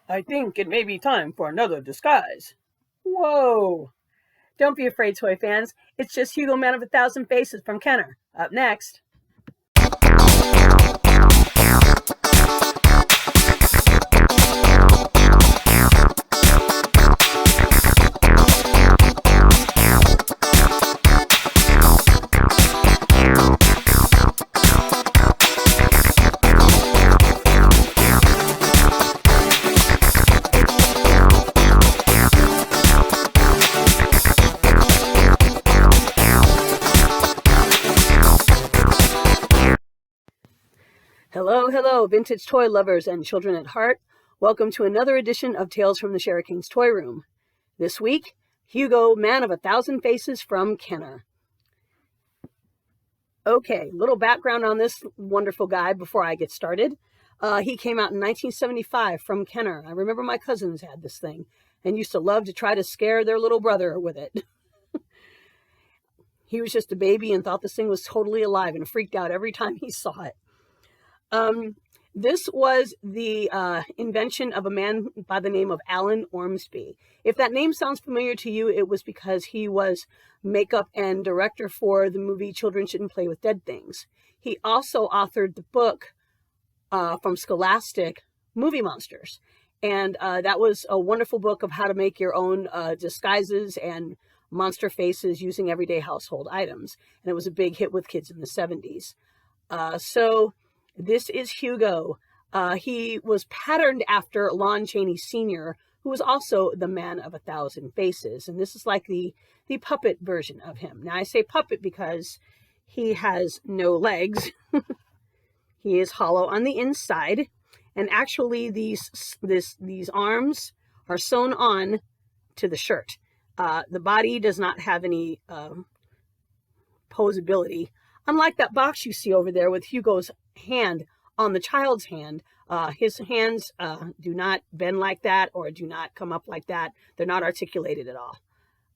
I think it may be time for another disguise. Whoa! Don't be afraid, toy fans. It's just Hugo, Man of a Thousand Faces from Kenner. Up next. Hello, hello, vintage toy lovers and children at heart. Welcome to another edition of Tales from the Sharricane's Toyroom. This week, Hugo, Man of a Thousand Faces from Kenner. Okay, little background on this wonderful guy before I get started. He came out in 1975 from Kenner. I remember my cousins had this thing and used to love to try to scare their little brother with it. He was just a baby and thought this thing was totally alive and freaked out every time he saw it. This was the invention of a man by the name of Alan Ormsby. If that name sounds familiar to you, it was because he was makeup and director for the movie Children Shouldn't Play with Dead Things. He also authored the book from Scholastic, Movie Monsters. And that was a wonderful book of how to make your own disguises and monster faces using everyday household items. And it was a big hit with kids in the 70s. So this is Hugo. He was patterned after Lon Chaney Sr., who was also the Man of a Thousand Faces. And this is like the puppet version of him. Now, I say puppet because he has no legs. He is hollow on the inside. And actually, these arms are sewn on to the shirt. The body does not have any posability. Unlike that box you see over there with Hugo's hand on the child's hand, his hands do not bend like that or do not come up like that. They're not articulated at all.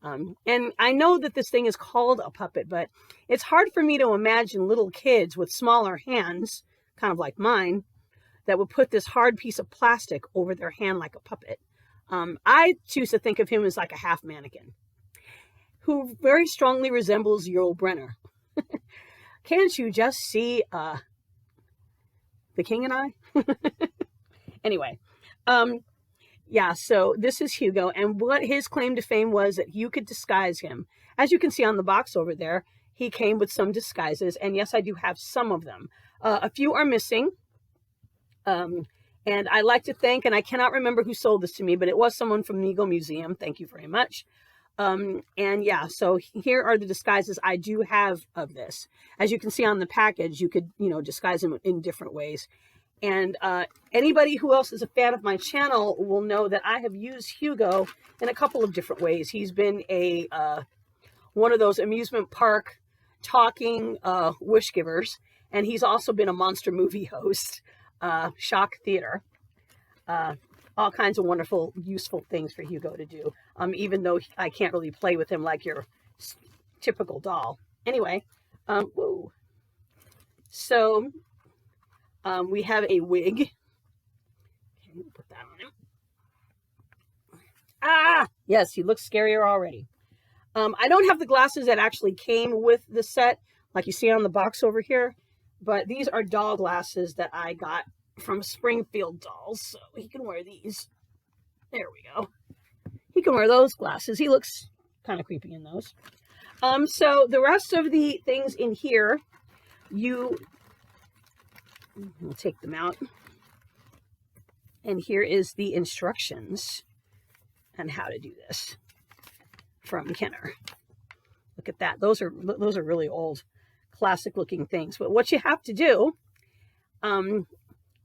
And I know that this thing is called a puppet, but it's hard for me to imagine little kids with smaller hands, kind of like mine, that would put this hard piece of plastic over their hand like a puppet. I choose to think of him as like a half mannequin who very strongly resembles Yul Brynner. Can't you just see the king and I? Anyway, yeah, so this is Hugo, and what his claim to fame was that you could disguise him. As you can see on the box over there, he came with some disguises, and yes, I do have some of them. A few are missing, and I like to thank, and I cannot remember who sold this to me, but it was someone from the Eagle Museum. Thank you very much. And yeah, so here are the disguises I do have of this. As you can see on the package, you could, disguise them in different ways. And anybody who else is a fan of my channel will know that I have used Hugo in a couple of different ways. He's been one of those amusement park talking wish givers, and he's also been a monster movie host, Shock Theater. All kinds of wonderful, useful things for Hugo to do, even though I can't really play with him like your typical doll. Anyway, whoa. So we have a wig. Okay, put that on him. Ah, yes, he looks scarier already. I don't have the glasses that actually came with the set, like you see on the box over here, but these are doll glasses that I got from Springfield Dolls, so he can wear these. There we go. He can wear those glasses. He looks kind of creepy in those. So the rest of the things in here, we'll take them out. And here is the instructions on how to do this from Kenner. Look at that. Those are really old, classic looking things. But what you have to do,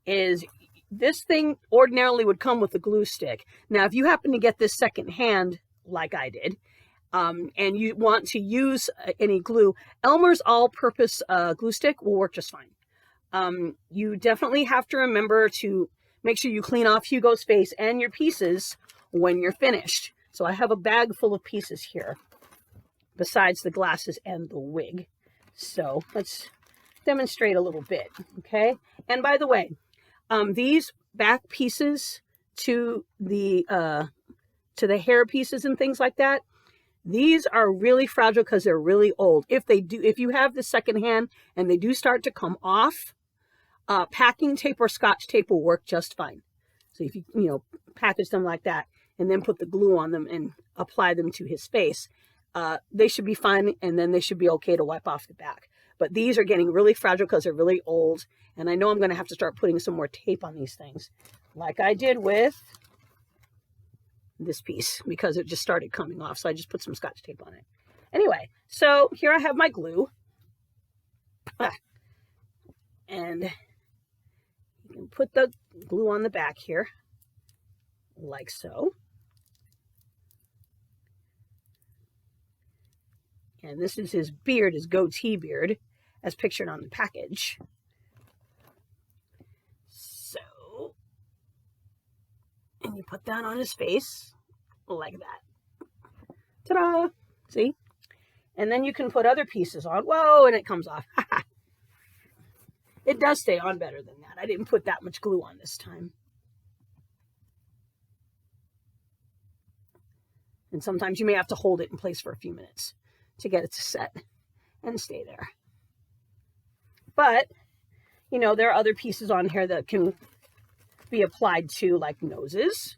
is this thing ordinarily would come with a glue stick. Now, if you happen to get this secondhand, like I did, and you want to use any glue, Elmer's all-purpose glue stick will work just fine. You definitely have to remember to make sure you clean off Hugo's face and your pieces when you're finished. So I have a bag full of pieces here, besides the glasses and the wig. So let's demonstrate a little bit, okay? And by the way, these back pieces to the hair pieces and things like that. These are really fragile because they're really old. If you have the second hand and they do start to come off, packing tape or Scotch tape will work just fine. So if you package them like that and then put the glue on them and apply them to his face, they should be fine, and then they should be okay to wipe off the back. But these are getting really fragile because they're really old, and I know I'm going to have to start putting some more tape on these things, like I did with this piece, because it just started coming off, so I just put some Scotch tape on it. Anyway, so here I have my glue. And you can put the glue on the back here, like so. And this is his beard, his goatee beard, as pictured on the package. So, and you put that on his face, like that. Ta-da! See? And then you can put other pieces on. Whoa, and it comes off. It does stay on better than that. I didn't put that much glue on this time. And sometimes you may have to hold it in place for a few minutes to get it to set and stay there. But, there are other pieces on here that can be applied to, like noses.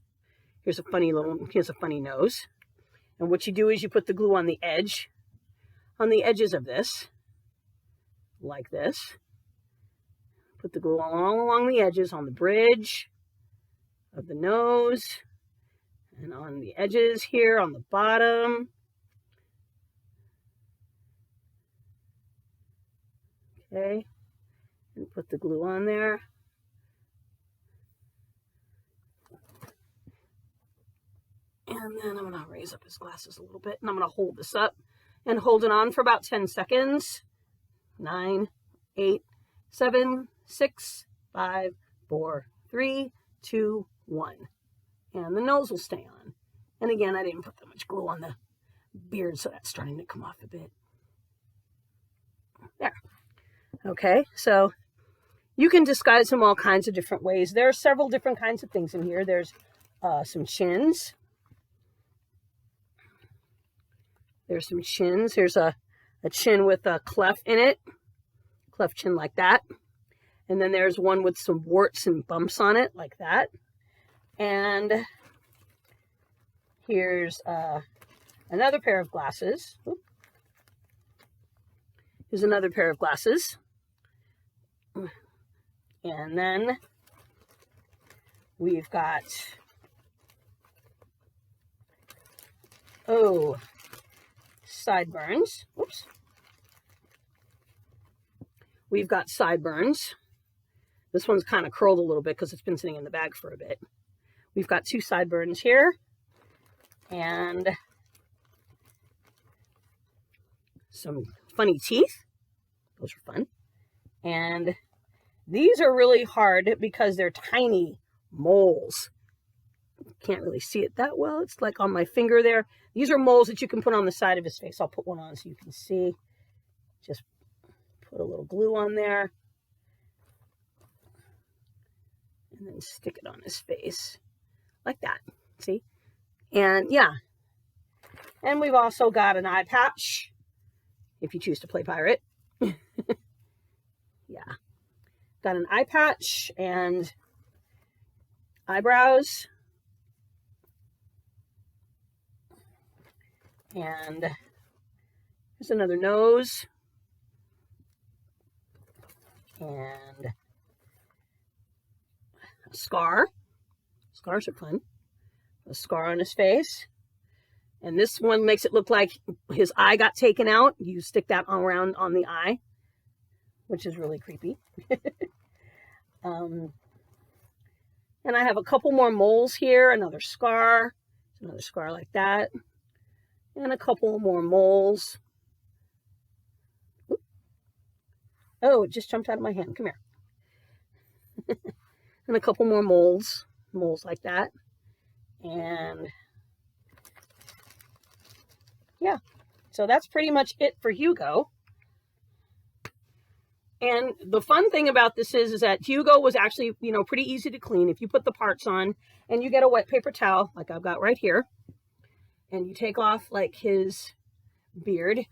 Here's a funny nose. And what you do is you put the glue on the edges of this, like this. Put the glue all along the edges, on the bridge of the nose, and on the edges here, on the bottom. Okay, and put the glue on there. And then I'm going to raise up his glasses a little bit, and I'm going to hold this up and hold it on for about 10 seconds. 9, 8, 7, 6, 5, 4, 3, 2, 1. And the nose will stay on. And again, I didn't put that much glue on the beard, so that's starting to come off a bit. There. Okay, so you can disguise him all kinds of different ways. There are several different kinds of things in here. There's some chins. There's some chins. Here's a chin with a cleft in it. Cleft chin like that. And then there's one with some warts and bumps on it, like that. And here's another pair of glasses. Oop. Here's another pair of glasses. And then we've got, sideburns. Oops. We've got sideburns. This one's kind of curled a little bit because it's been sitting in the bag for a bit. We've got 2 sideburns here. And some funny teeth. Those are fun. And these are really hard because they're tiny moles. Can't really see it that well. It's like on my finger there. These are moles that you can put on the side of his face. I'll put one on so you can see. Just put a little glue on there. And then stick it on his face. Like that. See? And yeah. And we've also got an eye patch. If you choose to play pirate. Yeah. Got an eye patch and eyebrows. And here's another nose. And a scar. Scars are fun. A scar on his face. And this one makes it look like his eye got taken out. You stick that around on the eye, which is really creepy. And I have a couple more moles here. Another scar like that. And a couple more moles. Oop. Oh, it just jumped out of my hand. Come here. And a couple more moles like that. And yeah, so that's pretty much it for Hugo. And the fun thing about this is that Hugo was actually, you know, pretty easy to clean. If you put the parts on and you get a wet paper towel, like I've got right here, and you take off like his beard,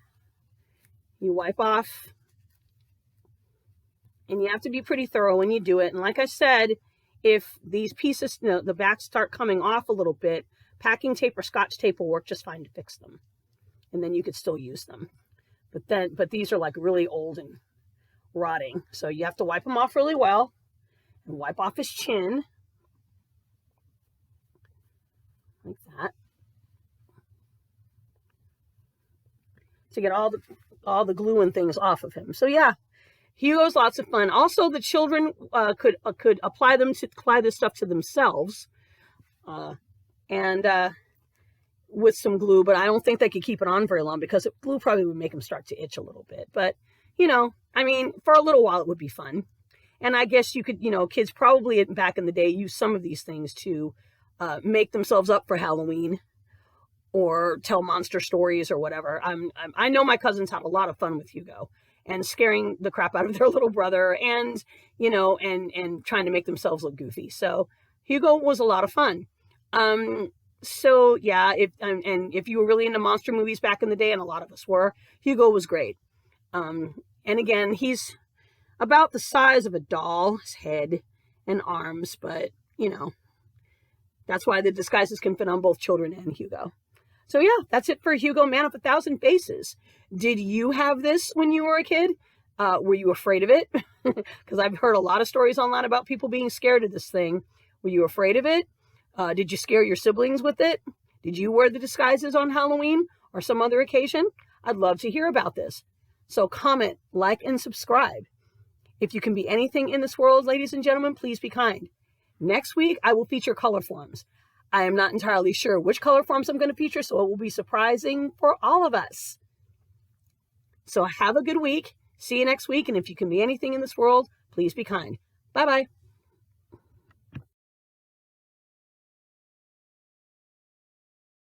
you wipe off, and you have to be pretty thorough when you do it. And like I said, if these pieces, you know, the backs start coming off a little bit, packing tape or Scotch tape will work just fine to fix them. And then you could still use them. But these are like really old and rotting. So you have to wipe them off really well and wipe off his chin. Like that. To get all the glue and things off of him. So yeah, Hugo's lots of fun. Also, the children could apply this stuff to themselves, and with some glue. But I don't think they could keep it on very long because glue probably would make them start to itch a little bit. But you know, I mean, for a little while it would be fun. And I guess you could, you know, kids probably back in the day use some of these things to make themselves up for Halloween, or tell monster stories or whatever. I know my cousins had a lot of fun with Hugo and scaring the crap out of their little brother, and, you know, and trying to make themselves look goofy. So Hugo was a lot of fun. So yeah, if you were really into monster movies back in the day, and a lot of us were, Hugo was great. And again, he's about the size of a doll, his head and arms, but you know, that's why the disguises can fit on both children and Hugo. So yeah, that's it for Hugo, Man of 1,000 Faces. Did you have this when you were a kid? Were you afraid of it? Because I've heard a lot of stories online about people being scared of this thing. Were you afraid of it? Did you scare your siblings with it? Did you wear the disguises on Halloween or some other occasion? I'd love to hear about this. So comment, like, and subscribe. If you can be anything in this world, ladies and gentlemen, please be kind. Next week, I will feature color forms. I am not entirely sure which color forms I'm going to feature, so it will be surprising for all of us. So have a good week. See you next week. And if you can be anything in this world, please be kind. Bye-bye.